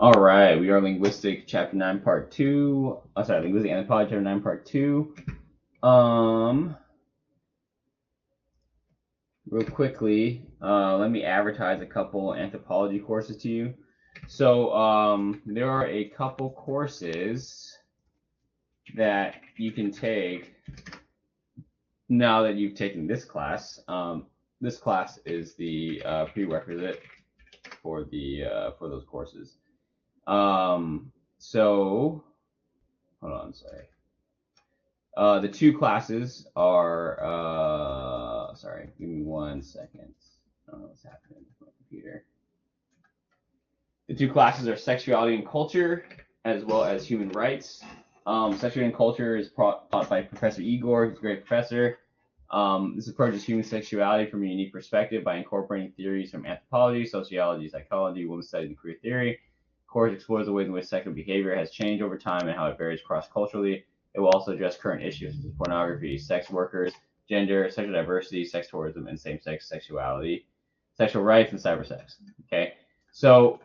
All right, we are Linguistic Chapter 9, Part 2. Oh, sorry, Linguistic Anthropology Chapter 9, Part 2. Um, Real quickly, let me advertise a couple anthropology courses to you. So, there are a couple courses that you can take now that you've taken this class. This class is the prerequisite for those courses. So, hold on, sorry. The two classes are, sorry, give me 1 second. I don't know what's happening with my computer. The two classes are sexuality and culture, as well as human rights. Sexuality and culture is taught by Professor Igor, who's a great professor. This approaches human sexuality from a unique perspective by incorporating theories from anthropology, sociology, psychology, women's studies, and queer theory. The course explores the ways in which sexual behavior has changed over time and how it varies cross-culturally. It will also address current issues such as pornography, sex workers, gender, sexual diversity, sex tourism, and same-sex sexuality, sexual rights, and cybersex. Okay, so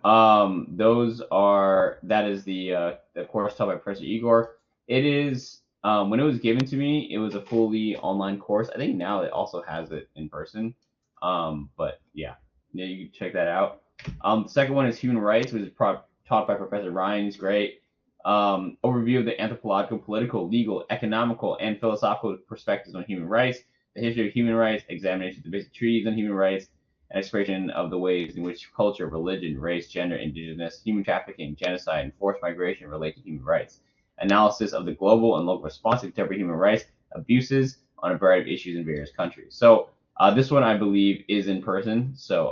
that is the course taught by Professor Igor. It is when it was given to me, it was a fully online course. I think now it also has it in person. But yeah, you can check that out. The second one is human rights, which is taught by Professor Ryan. He's great. Overview of the anthropological, political, legal, economical, and philosophical perspectives on human rights, the history of human rights, examination of the basic treaties on human rights, and exploration of the ways in which culture, religion, race, gender, indigenous, human trafficking, genocide, and forced migration relate to human rights. Analysis of the global and local response to contemporary human rights abuses on a variety of issues in various countries. So this one I believe is in person. So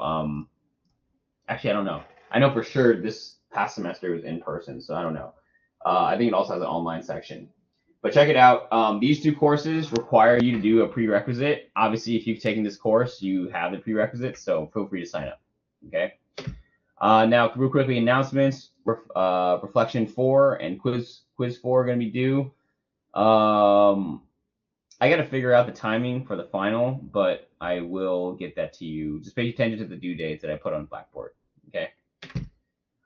actually I don't know. I know for sure this past semester was in person, so I don't know. I think it also has an online section. But check it out. These two courses require you to do a prerequisite. Obviously, if you've taken this course, you have the prerequisite, so feel free to sign up. Okay. Now, real quickly, announcements. Reflection 4 and quiz 4 are going to be due. I got to figure out the timing for the final, but I will get that to you. Just pay attention to the due dates that I put on Blackboard. Okay.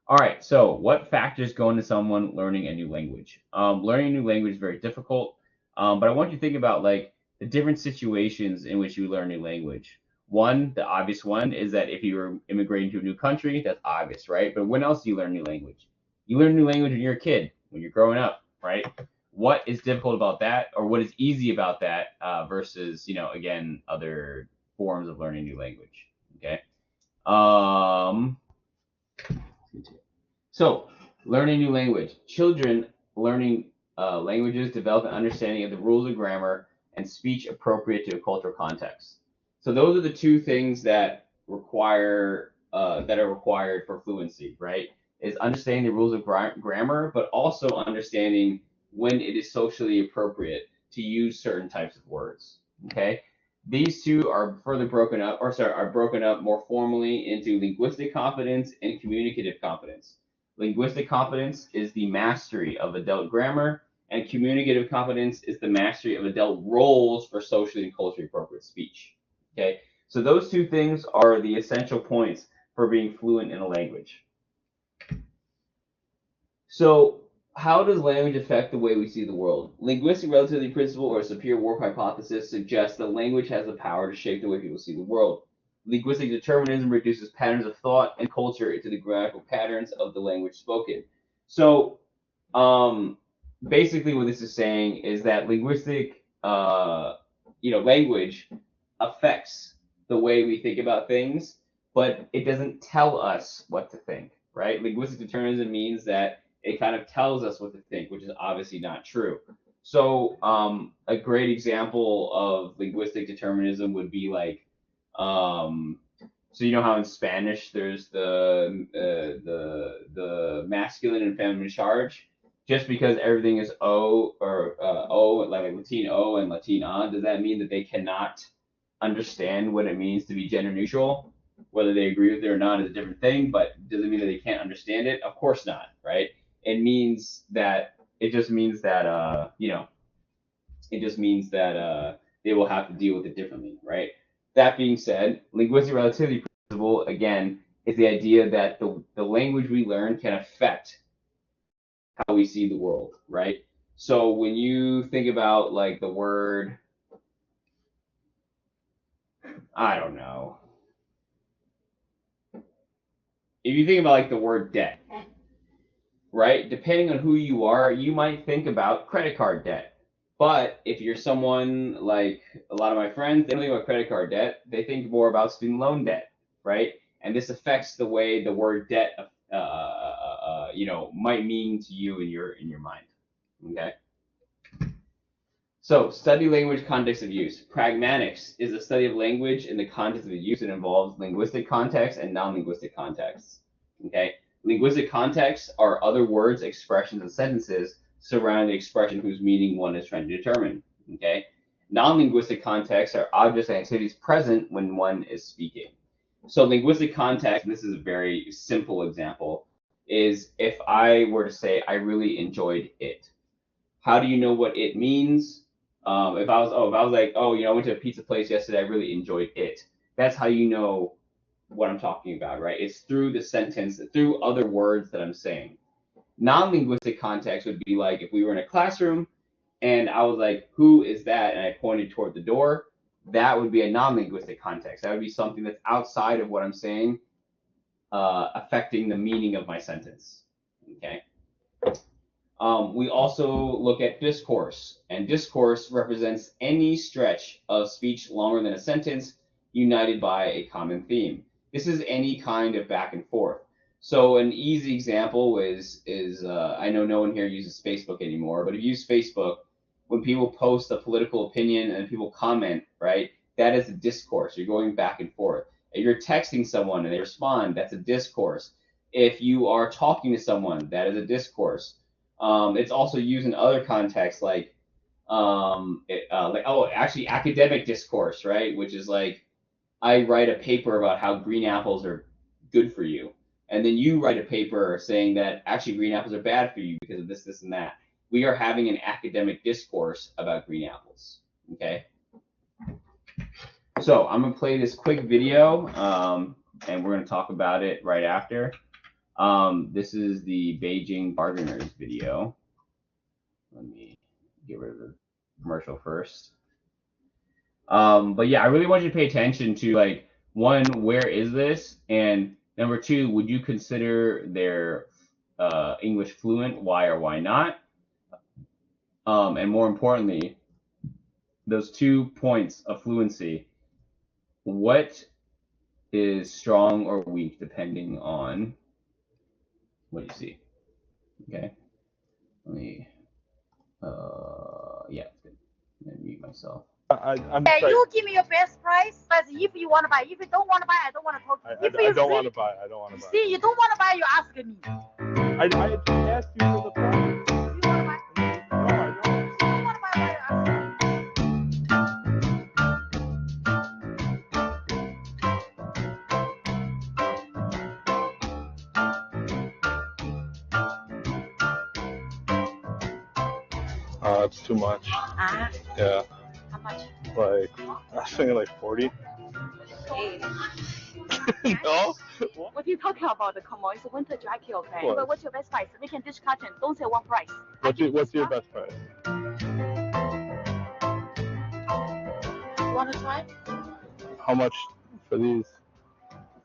All right, so what factors go into someone learning a new language? Learning a new language is very difficult, but I want you to think about like the different situations in which you learn a new language. One, the obvious one is that if you're immigrating to a new country, that's obvious, right? But when else do you learn a new language? You learn a new language when you're a kid, when you're growing up, right? What is difficult about that, or what is easy about that versus, again, other forms of learning a new language? Okay. Um, so, learning new language. Children learning languages develop an understanding of the rules of grammar and speech appropriate to a cultural context. So those are the two things that are required for fluency, right? Is understanding the rules of grammar, but also understanding when it is socially appropriate to use certain types of words. Okay, these two are further broken up, are broken up more formally into linguistic competence and communicative competence. Linguistic competence is the mastery of adult grammar, and communicative competence is the mastery of adult roles for socially and culturally appropriate speech. Okay, so those two things are the essential points for being fluent in a language. So, how does language affect the way we see the world? Linguistic relativity principle or superior warp hypothesis suggests that language has the power to shape the way people see the world. Linguistic determinism reduces patterns of thought and culture into the grammatical patterns of the language spoken. So, um, basically, what this is saying is that linguistic, language affects the way we think about things, but it doesn't tell us what to think, right? Linguistic determinism means that it kind of tells us what to think, which is obviously not true. So, a great example of linguistic determinism would be like, so you know how in Spanish there's the masculine and feminine charge. Just because everything is O or O, like Latin O and Latin on, does that mean that they cannot understand what it means to be gender neutral? Whether they agree with it or not is a different thing, but does it mean that they can't understand it? Of course not, right? It just means that they will have to deal with it differently, right? That being said, linguistic relativity principle again It's the idea that the language we learn can affect how we see the world, right? So when you think about like the word, I don't know. If you think about like the word debt, right? Depending on who you are, you might think about credit card debt. But if you're someone like a lot of my friends, they don't think about credit card debt. They think more about student loan debt, right? And this affects the way the word debt, might mean to you in your mind. Okay. So, study language context of use. Pragmatics is the study of language in the context of the use. It involves linguistic context and non-linguistic contexts. Okay. Linguistic contexts are other words, expressions, and sentences surrounding the expression whose meaning one is trying to determine. Okay. Non-linguistic contexts are objects and activities present when one is speaking. So linguistic context, and this is a very simple example, is if I were to say, I really enjoyed it. How do you know what it means? If I was like, I went to a pizza place yesterday, I really enjoyed it. That's how you know what I'm talking about, right? It's through the sentence, through other words that I'm saying. Non-linguistic context would be like if we were in a classroom and I was like, who is that? And I pointed toward the door. That would be a non-linguistic context. That would be something that's outside of what I'm saying, affecting the meaning of my sentence. Okay. We also look at discourse, and discourse represents any stretch of speech longer than a sentence united by a common theme. This is any kind of back and forth. So an easy example is I know no one here uses Facebook anymore, but if you use Facebook, when people post a political opinion and people comment, right, that is a discourse. You're going back and forth. If you're texting someone and they respond, that's a discourse. If you are talking to someone, that is a discourse. It's also used in other contexts, like academic discourse, right? Which is like I write a paper about how green apples are good for you, and then you write a paper saying that actually green apples are bad for you because of this, this, and that. We are having an academic discourse about green apples. Okay. So I'm gonna play this quick video, and we're gonna talk about it right after. This is the Beijing bargainers video. Let me get rid of the commercial first. But yeah, I really want you to pay attention to like one, where is this, and number two, would you consider their English fluent? Why or why not? And more importantly, those 2 points of fluency. What is strong or weak depending on what you see? Okay, let me. Yeah, good. I'm gonna mute myself. You give me your best price, but if you want to buy, if you don't want to buy, I don't want to talk to you. I don't want to buy. I don't want to buy. See, you don't want to buy, you ask me. I just asked you for the price. You want to buy? No, I don't. You don't want to buy, why you ask me? It's too much. Ah, Yeah, how much? like I was thinking like 40. Okay. No. What are you talking about? Come on, it's a winter jacket, okay? What? But what's your best price? We can discuss it. Don't say one price. What's your best price? You want to try? How much for these?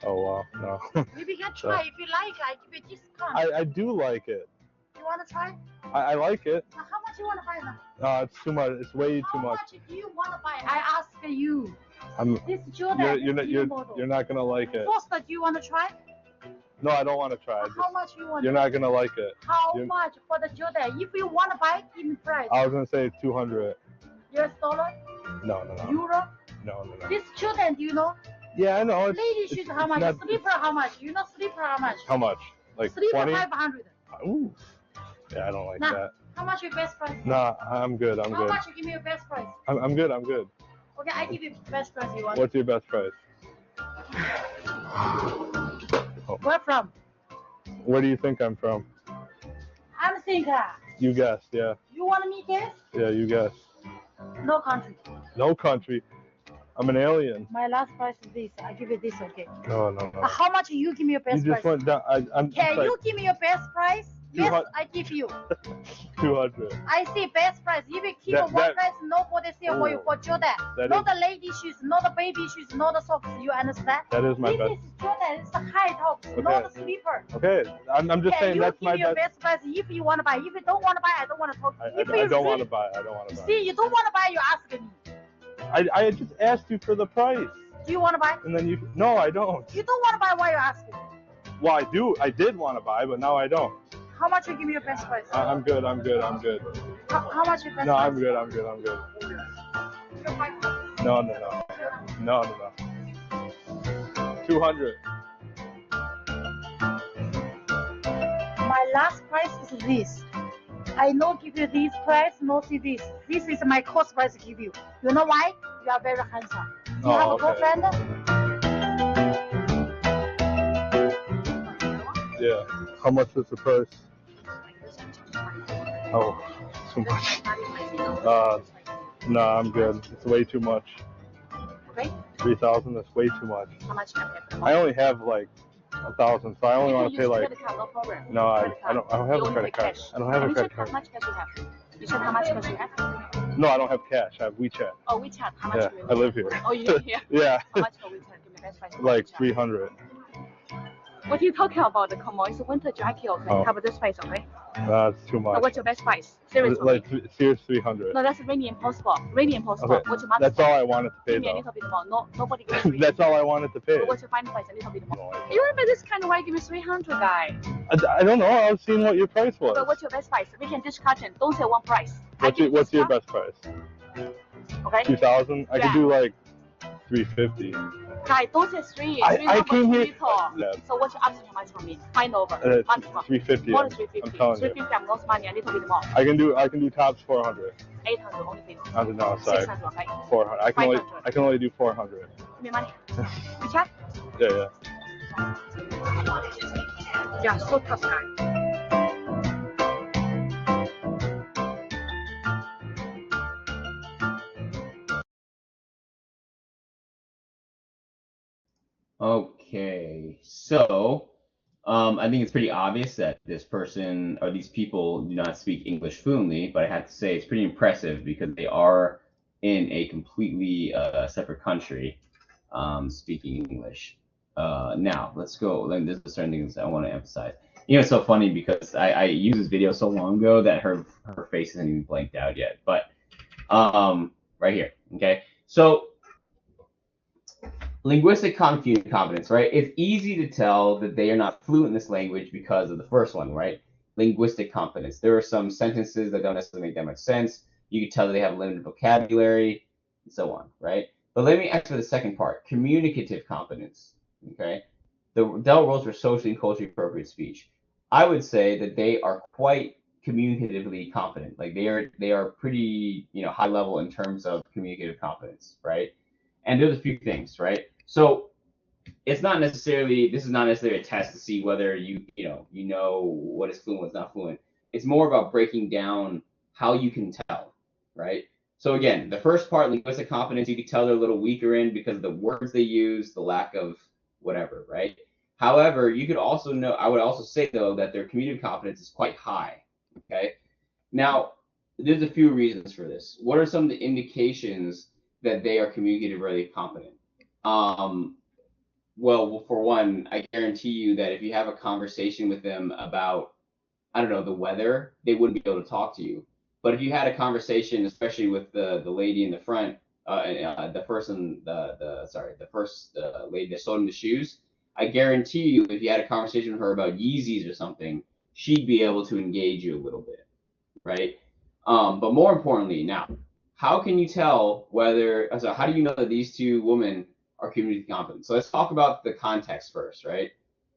Oh wow, no. Maybe you can try. If you like, I give you discount. I do like it. You want to try? I like it. Now, how much you want to buy now? It's too much. It's way too How much. much do you want to buy? I ask you. I'm. This Jordan, You're not gonna like it. First, do you want to try? No, I don't want to try. How much you want? You're not gonna like it. How much for the Jordan? If you want to buy, give me price. I was gonna say 200. US dollar? No. Euro? No. This Jordan, do you know? Yeah, I know. Lady shoes, how much? not- Slipper, how much? You know slipper, how much? How much? Like Slipper, 20? 500. Ooh. Yeah, I don't like Nah. that. How much your best price? Nah, I'm good. I'm How good. much you give me your best price? I'm good. I'm good. Okay, I give you best price you want. What's your best price? Where from? Where do you think I'm from? I'm thinking. You guess. Yeah. You want me guess? Yeah, you guess. No country. No country. I'm an alien. My last price is this. I give you this, okay? No, no, no. How much you give me your You best just price? went down. I'm Can like you give me your best price? Yes, 200. I give you. 200. I see best price. If you keep That- one that- price, nobody sell for you for Jordan. That Not is- the lady shoes, not the baby shoes, not the socks. You understand? That is my This best. is Jordan. It's the high tops, not the slipper. Okay, I'm just Can saying you that's give my me your best. best price if you want to buy? If you don't want to buy, I don't want to talk to you. If I you don't want really- to buy. I don't want to buy. See, you don't want to buy, you ask me. I just asked you for the price, Do you want to buy? and then you. No, I don't. You don't want to buy, why you asking? Well, I do. I did want to buy, but now I don't. How much you give me your best price? I'm good. I'm good. I'm good. How much your best No, price? I'm good. I'm good. I'm good. No, no, no. No, no, no. 200. My last price is this. I no give you this price, no see this. This is my cost price give you. You know why? You are very handsome. Do you have a okay. girlfriend? Yeah. How much is the purse? Oh, too much. No, I'm good. It's way too much. Okay. 3,000. That's way too much. How much can I pay? I only have like 1,000, so I only want to pay like. Credit card, no problem. No, I don't have You a only credit pay card. cash. I don't have a You credit check how card. much cash you have. You check how much cash you have. No, I don't have cash. I have WeChat. Oh, WeChat. How much Yeah, do you I have? live here. Oh, you live here. Yeah, How much for WeChat? Give me best price. for like WeChat. 300. What are you talking about? Come on, it's a winter jacket, okay? Oh. Have this price, okay? That's too Now, much. what's your best price? Seriously. Like serious 300. No, that's really impossible. Really impossible. Okay, What's your max that's price? all I wanted to pay Give me a though. little bit more. No, nobody gives me. That's all I wanted to pay. But what's your final price? A little bit more. No, You remember this kind of why you give me 300, guy? I don't know. I was seeing what your price was. But what's your best price? We can discount it. Don't say one price. I give you What's your discount. best price? Okay. 2,000. I Yeah. could do like 350. Guy, don't say three. I Three numbers came here- little. Yeah. So what's your absolute much for me? Find over. Maximum. 350. More I'm than 350. telling you. 350, I'm lost money. A little bit more. I can do tops 400. 800 only thing. No, sorry. 600, okay? 400. I can only do 400. Give me money. We chat? Yeah. Yeah, so tough guy. Okay, so I think it's pretty obvious that this person or these people do not speak English fluently, but I have to say it's pretty impressive because they are in a completely separate country speaking English. Now, let's go. There's certain things I want to emphasize. You know, it's so funny because I used this video so long ago that her face isn't even blanked out yet. But right here, okay? So linguistic competence, right? It's easy to tell that they are not fluent in this language because of the first one, right? Linguistic competence. There are some sentences that don't necessarily make that much sense. You can tell that they have limited vocabulary, and so on, right? But let me answer the second part, communicative competence, okay? The Dell rules for socially and culturally appropriate speech. I would say that they are quite communicatively competent. Like they are pretty, high level in terms of communicative competence, right? And there's a few things, right? So this is not necessarily a test to see whether you know what is fluent, what's not fluent. It's more about breaking down how you can tell, right? So again, the first part, linguistic competence, you can tell they're a little weaker in because of the words they use, the lack of whatever, right? However, you could also know, I would also say though that their communicative competence is quite high, okay? Now, there's a few reasons for this. What are some of the indications that they are communicatively competent? Well, for one, I guarantee you that if you have a conversation with them about, I don't know, the weather, they wouldn't be able to talk to you. But if you had a conversation, especially with the lady in the front, the first lady that sold him the shoes, I guarantee you, if you had a conversation with her about Yeezys or something, she'd be able to engage you a little bit, right? But more importantly, now, how can you tell how do you know that these two women are community competent? So let's talk about the context first, right?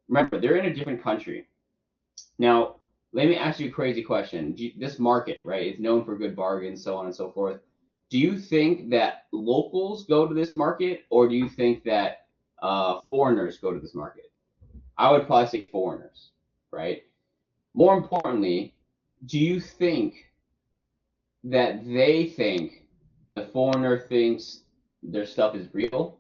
Remember, they're in a different country. Now, let me ask you a crazy question. This market, right, is known for good bargains, so on and so forth. Do you think that locals go to this market, or do you think that foreigners go to this market? I would probably say foreigners, right? More importantly, do you think that they think the foreigner thinks their stuff is real?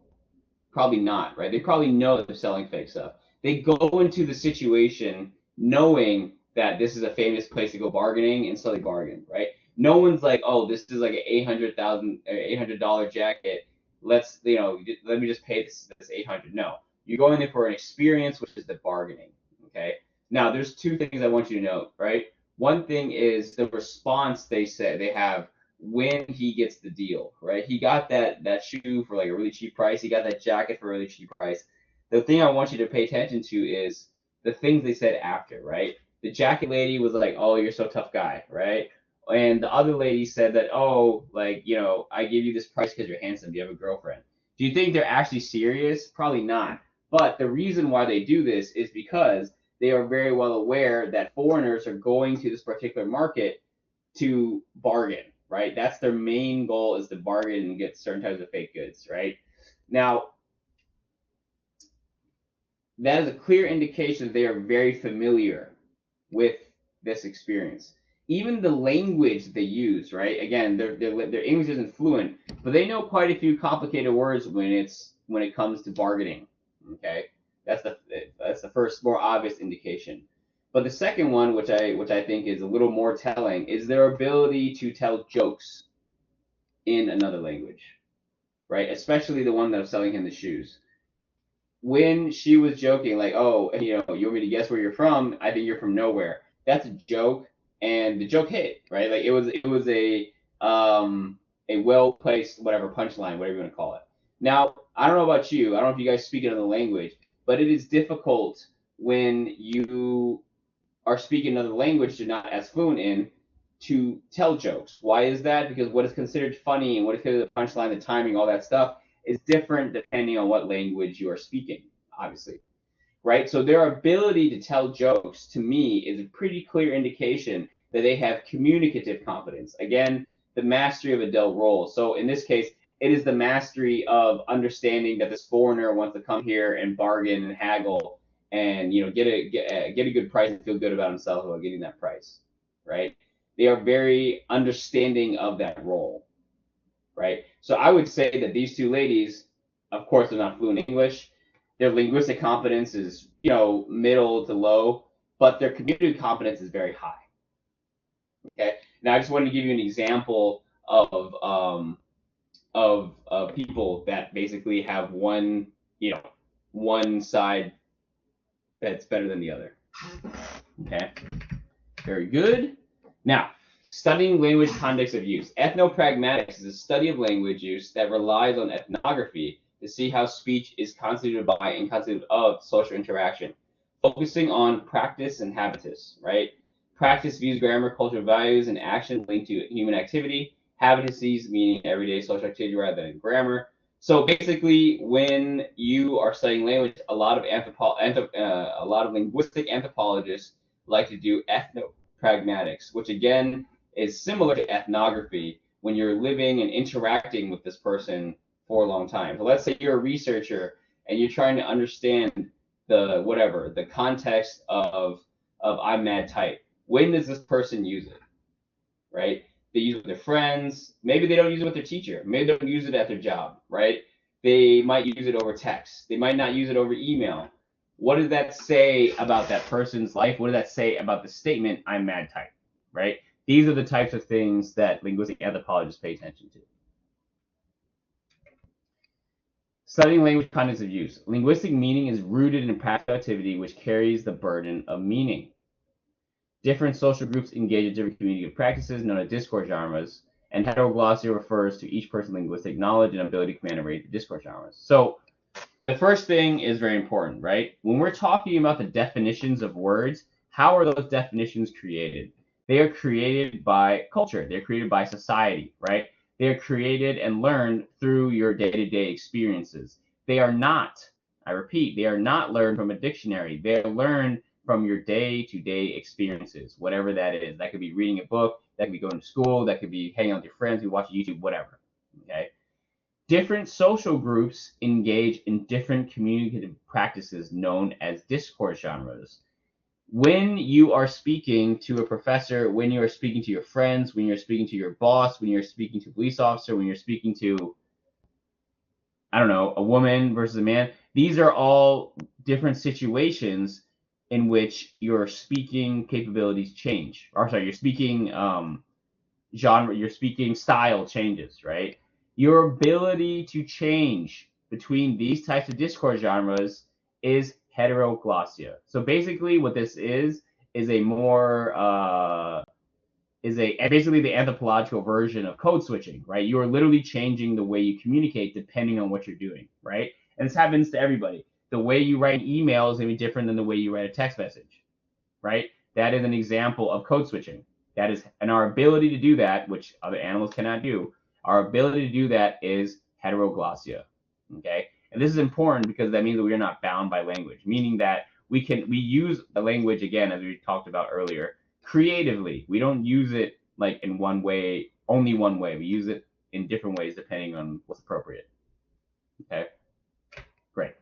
Probably not, right? They probably know that they're selling fake stuff. They go into the situation knowing that this is a famous place to go bargaining, and so they bargain, right? No one's like, oh, this is like an $800 jacket. Let's, let me just pay this 800. No, you're going there for an experience, which is the bargaining. Okay. Now, there's two things I want you to note, right? One thing is the response they say they have when he gets the deal, right? He got that shoe for like a really cheap price. He got that jacket for a really cheap price. The thing I want you to pay attention to is the things they said after, right? The jacket lady was like, "Oh, you're so tough guy," right? And the other lady said that, "Oh, like, I give you this price because you're handsome. Do you have a girlfriend?" Do you think they're actually serious? Probably not. But the reason why they do this is because they are very well aware that foreigners are going to this particular market to bargain, right? That's their main goal, is to bargain and get certain types of fake goods, right? Now, that is a clear indication that they are very familiar with this experience. Even the language they use, right? Again, their English isn't fluent, but they know quite a few complicated words when it comes to bargaining. Okay, that's the first more obvious indication. But the second one, which I think is a little more telling, is their ability to tell jokes in another language, right? Especially the one that was selling him the shoes. When she was joking, like, "Oh, you want me to guess where you're from? I think you're from nowhere." That's a joke, and the joke hit, right? Like it was a well placed whatever punchline, whatever you want to call it. Now, I don't know about you. I don't know if you guys speak another language, but it is difficult when you are speaking another language you're not as fluent in to tell jokes. Why is that? Because what is considered funny and what is considered the punchline, the timing, all that stuff is different depending on what language you are speaking, obviously. Right? So their ability to tell jokes to me is a pretty clear indication that they have communicative competence. Again, the mastery of adult roles. So in this case, it is the mastery of understanding that this foreigner wants to come here and bargain and haggle and get a good price and feel good about himself about getting that price, right? They are very understanding of that role, right? So I would say that these two ladies, of course, they're not fluent in English. Their linguistic competence is, middle to low, but their communicative competence is very high. Okay. Now I just wanted to give you an example of people that basically have one side that's better than the other. Okay. Very good. Now, studying language context of use. Ethnopragmatics is a study of language use that relies on ethnography to see how speech is constituted by and constituted of social interaction, focusing on practice and habitus, right? Practice views grammar, cultural values, and action linked to human activity. Habituses meaning everyday social activity rather than grammar. So basically, when you are studying language, a lot of linguistic anthropologists like to do ethnopragmatics, which again is similar to ethnography when you're living and interacting with this person for a long time. So let's say you're a researcher and you're trying to understand the context of I'm mad tight. When does this person use it? Right? They use it with their friends. Maybe they don't use it with their teacher. Maybe they don't use it at their job, right? They might use it over text. They might not use it over email. What does that say about that person's life? What does that say about the statement, "I'm mad type," right? These are the types of things that linguistic anthropologists pay attention to. Studying language context of use. Linguistic meaning is rooted in practical activity which carries the burden of meaning. Different social groups engage in different communicative practices known as discourse genres, and heteroglossy refers to each person's linguistic knowledge and ability to command and rate the discourse genres. So the first thing is very important, right? When we're talking about the definitions of words, how are those definitions created? They are created by culture. They're created by society, right? They are created and learned through your day-to-day experiences. They are not, I repeat, they are not learned from a dictionary. They are learned from your day-to-day experiences, whatever that is. That could be reading a book, that could be going to school, that could be hanging out with your friends, you watch YouTube, whatever. Okay. Different social groups engage in different communicative practices known as discourse genres. When you are speaking to a professor, when you are speaking to your friends, when you're speaking to your boss, when you're speaking to a police officer, when you're speaking to I don't know, a woman versus a man. These are all different situations in which your speaking capabilities change. Or sorry, your speaking genre, your speaking style changes, right? Your ability to change between these types of discourse genres is heteroglossia. So basically, what this is a more is a basically the anthropological version of code switching, right? You are literally changing the way you communicate depending on what you're doing, right? And this happens to everybody. The way you write an email is going to be different than the way you write a text message, right? That is an example of code switching. That is, and our ability to do that, which other animals cannot do, our ability to do that is heteroglossia. Okay, and this is important because that means that we are not bound by language, meaning that we use the language again, as we talked about earlier, creatively. We don't use it like in one way, only one way. We use it in different ways depending on what's appropriate. Okay, great.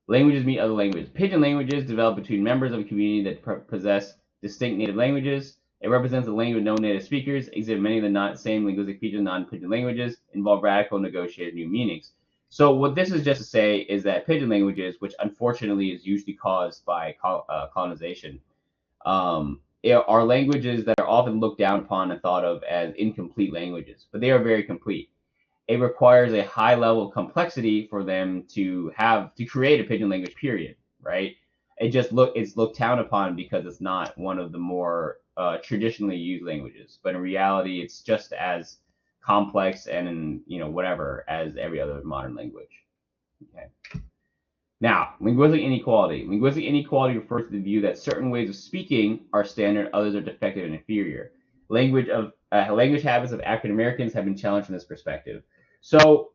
Languages meet other languages. Pidgin languages develop between members of a community that possess distinct native languages. It represents a language with no native speakers, exhibit many of the same linguistic features of non-Pidgin languages, involve radical negotiated new meanings. So what this is just to say is that Pidgin languages, which unfortunately is usually caused by colonization, are languages that are often looked down upon and thought of as incomplete languages, but they are very complete. It requires a high level of complexity for them to create a Pidgin language, period, right? It's looked down upon because it's not one of the more traditionally used languages, but in reality it's just as complex and whatever as every other modern language. Okay. Now, linguistic inequality. Linguistic inequality refers to the view that certain ways of speaking are standard, others are defective and inferior. Language habits of African Americans have been challenged from this perspective. So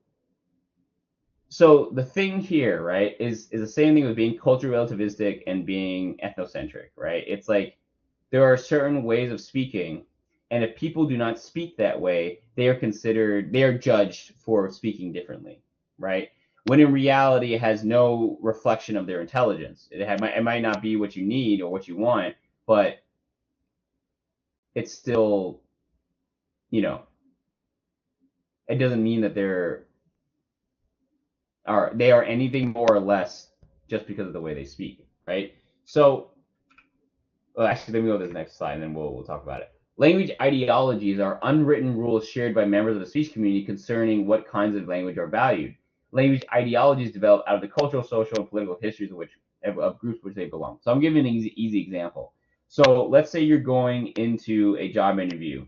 the thing here, right, is the same thing with being culturally relativistic and being ethnocentric, right? It's like there are certain ways of speaking, and if people do not speak that way, they are judged for speaking differently, right? When in reality, it has no reflection of their intelligence. It might not be what you need or what you want, but it's still, it doesn't mean that they are anything more or less just because of the way they speak, right? So, well, actually, let me go to this next slide, and then we'll talk about it. Language ideologies are unwritten rules shared by members of the speech community concerning what kinds of language are valued. Language ideologies develop out of the cultural, social, and political histories of groups which they belong. So I'm giving an easy example. So let's say you're going into a job interview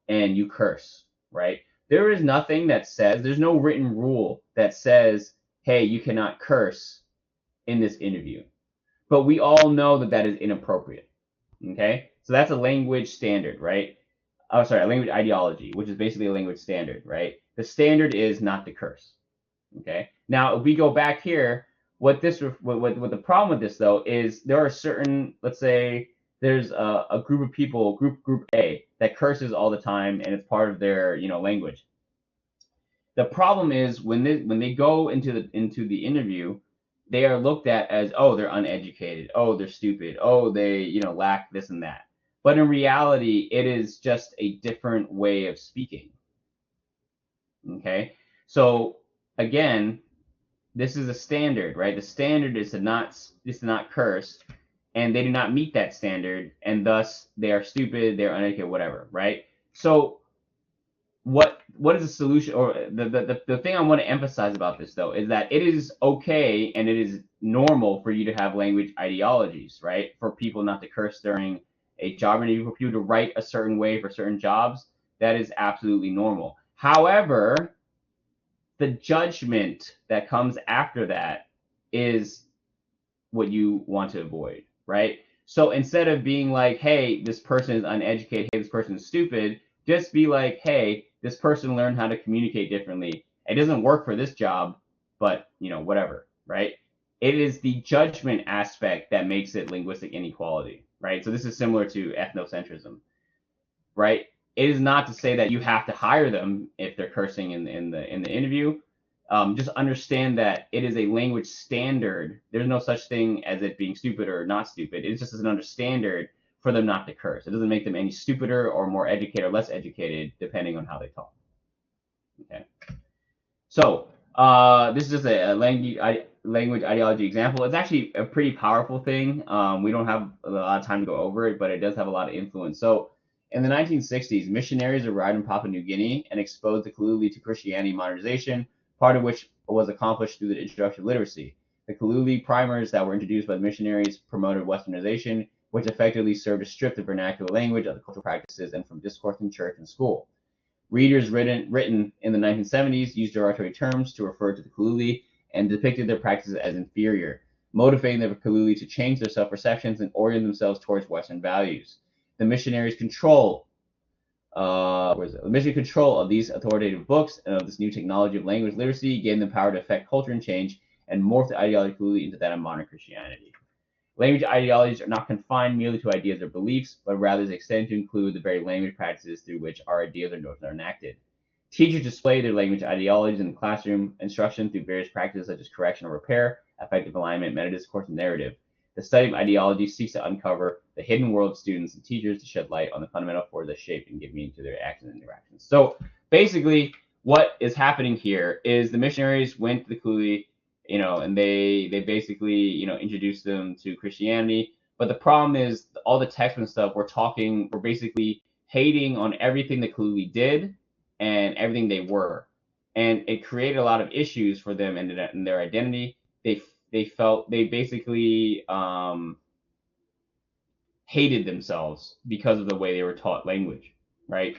and you curse, right? There is nothing that says, there's no written rule that says, hey, you cannot curse in this interview. But we all know that that is inappropriate. Okay? So that's a language standard, right? Oh, sorry, a language ideology, which is basically a language standard, right? The standard is not to curse. Okay? Now, if we go back here, what the problem with this though is there are certain, let's say there's a group of people, group A, that curses all the time and it's part of their language. The problem is when they go into the interview, they are looked at as, oh, they're uneducated, oh, they're stupid, oh, they lack this and that. But in reality, it is just a different way of speaking. Okay, so again, this is a standard, right? The standard is to not curse, and they do not meet that standard, and thus they are stupid, they're uneducated, whatever, right? So what is the solution, or the thing I want to emphasize about this though is that it is okay and it is normal for you to have language ideologies, right? For people not to curse during a job interview, for people to write a certain way for certain jobs, that is absolutely normal. However, the judgment that comes after that is what you want to avoid, right? So instead of being like, hey, this person is uneducated, hey, this person is stupid, just be like, hey, this person learned how to communicate differently. It doesn't work for this job, but whatever, right? It is the judgment aspect that makes it linguistic inequality, right? So this is similar to ethnocentrism, right? It is not to say that you have to hire them if they're cursing in the interview. Just understand that it is a language standard. There's no such thing as it being stupid or not stupid. It's just another standard for them not to curse. It doesn't make them any stupider or more educated or less educated depending on how they talk. Okay. So This is just a language ideology example. It's actually a pretty powerful thing. We don't have a lot of time to go over it, but it does have a lot of influence. So, in the 1960s, missionaries arrived in Papua New Guinea and exposed the Kaluli to Christianity modernization, part of which was accomplished through the introduction of literacy. The Kaluli primers that were introduced by the missionaries promoted westernization, which effectively served to strip the vernacular language of the cultural practices and from discourse in church and school. Readers written in the 1970s used derogatory terms to refer to the Kaluli and depicted their practices as inferior, motivating the Kaluli to change their self-perceptions and orient themselves towards Western values. The missionaries' control the mission control of these authoritative books and of this new technology of language literacy gave them power to affect culture and change and morph the ideology Kaluli into that of modern Christianity. Language ideologies are not confined merely to ideas or beliefs, but rather they extend to include the very language practices through which our ideas or notions are enacted. Teachers display their language ideologies in the classroom instruction through various practices such as correction or repair, effective alignment, meta-discourse, and narrative. The study of ideology seeks to uncover the hidden world of students and teachers to shed light on the fundamental forces that shape and give meaning to their actions and interactions. So basically, what is happening here is the missionaries went to the Kuli, and they basically, introduced them to Christianity. But the problem is all the text and stuff we're basically hating on everything the Kaluli did and everything they were, and it created a lot of issues for them in their identity. They felt they basically hated themselves because of the way they were taught language, right?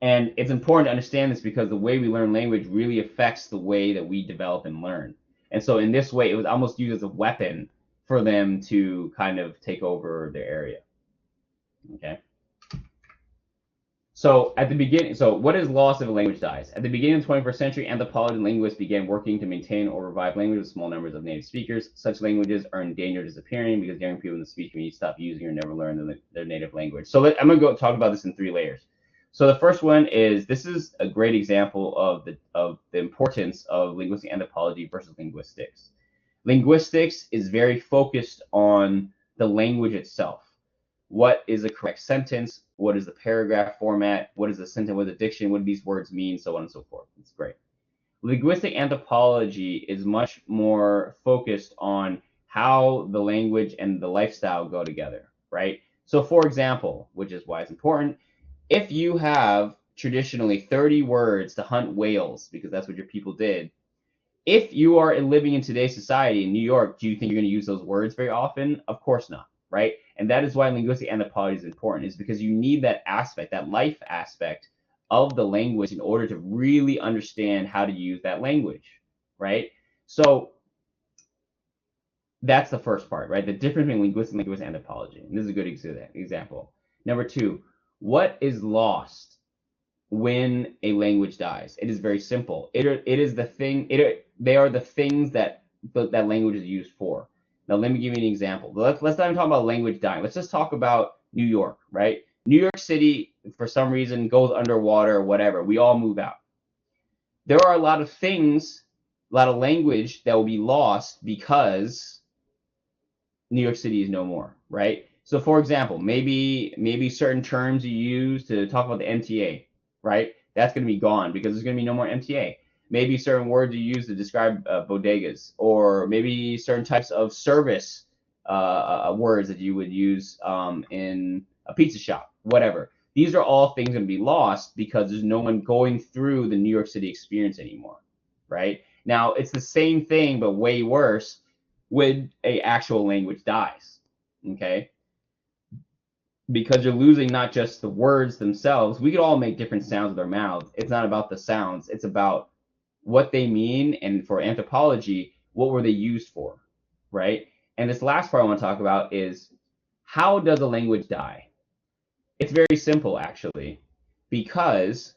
And it's important to understand this because the way we learn language really affects the way that we develop and learn. And so in this way, it was almost used as a weapon for them to kind of take over their area. Okay. So what is lost if a language dies? At the beginning of the 21st century, anthropology and linguists began working to maintain or revive language with small numbers of native speakers. Such languages are in danger of disappearing because young people in the speech community stop using or never learn their native language. So I'm going to go talk about this in 3 layers. So the first one is, this is a great example of the importance of linguistic anthropology versus linguistics. Linguistics is very focused on the language itself. What is a correct sentence? What is the paragraph format? What is the sentence with addiction? What do these words mean? So on and so forth. It's great. Linguistic anthropology is much more focused on how the language and the lifestyle go together, right? So for example, which is why it's important, if you have traditionally 30 words to hunt whales, because that's what your people did, if you are living in today's society in New York, do you think you're going to use those words very often? Of course not, right? And that is why linguistic anthropology is important, is because you need that aspect, that life aspect of the language in order to really understand how to use that language, right? So that's the first part, right? The difference between linguistics and linguistic anthropology. And this is a good example. Number 2, what is lost when a language dies? It is very simple. They are the things that that language is used for. Now let me give you an example. Let's not even talk about language dying. Let's just talk about New York, right? New York City, for some reason, goes underwater or whatever. We all move out. There are a lot of things, a lot of language that will be lost because New York City is no more, right? So for example, maybe certain terms you use to talk about the MTA, right? That's going to be gone because there's going to be no more MTA. Maybe certain words you use to describe bodegas, or maybe certain types of service words that you would use in a pizza shop, whatever. These are all things going to be lost because there's no one going through the New York City experience anymore, right? Now, it's the same thing, but way worse when a actual language dies, okay? Because you're losing not just the words themselves. We could all make different sounds with our mouths. It's not about the sounds. It's about what they mean, and for anthropology, what were they used for, right? And this last part I want to talk about is, how does a language die? It's very simple, actually, because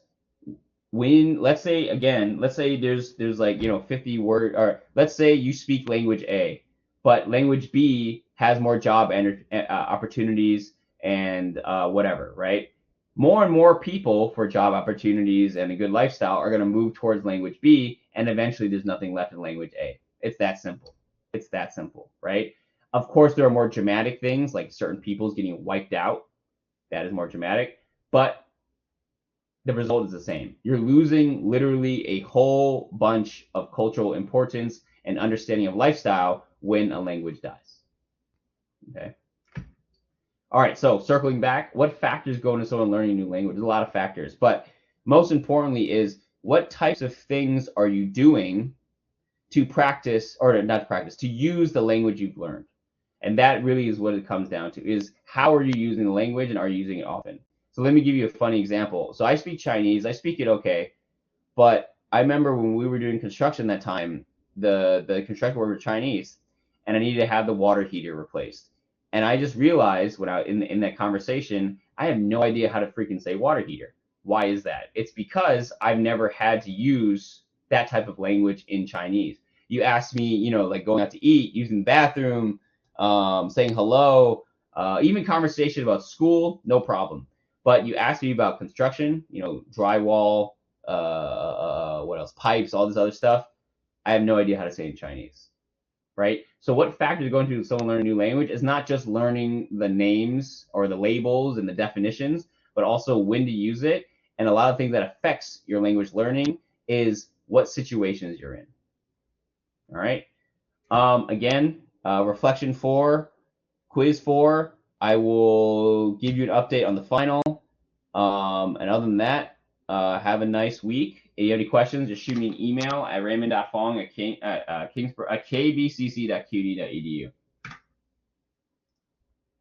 let's say there's like 50 words, or let's say you speak language A, but language B has more job opportunities and whatever, right? More and more people for job opportunities and a good lifestyle are going to move towards language B, and eventually there's nothing left in language A. It's that simple. It's that simple, right? Of course, there are more dramatic things like certain peoples getting wiped out. That is more dramatic, but the result is the same. You're losing literally a whole bunch of cultural importance and understanding of lifestyle when a language dies. Okay. All right, so circling back, what factors go into someone learning a new language? There's a lot of factors, but most importantly is what types of things are you doing to practice, or not practice, to use the language you've learned. And that really is what it comes down to, is how are you using the language and are you using it often? So let me give you a funny example. So I speak Chinese, I speak it okay, but I remember when we were doing construction that time, the construction workers were Chinese, and I needed to have the water heater replaced. And I just realized when I in that conversation, I have no idea how to freaking say water heater. Why is that? It's because I've never had to use that type of language in Chinese. You ask me, like going out to eat, using the bathroom, saying hello, even conversation about school, no problem. But you ask me about construction, drywall, what else? Pipes, all this other stuff. I have no idea how to say in Chinese, right? So what factors go into someone learning a new language is not just learning the names or the labels and the definitions, but also when to use it. And a lot of things that affects your language learning is what situations you're in. All right. Again, reflection 4, quiz 4. I will give you an update on the final. And other than that, have a nice week. If you have any questions, just shoot me an email at raymond.fong@kbcc.qd.edu.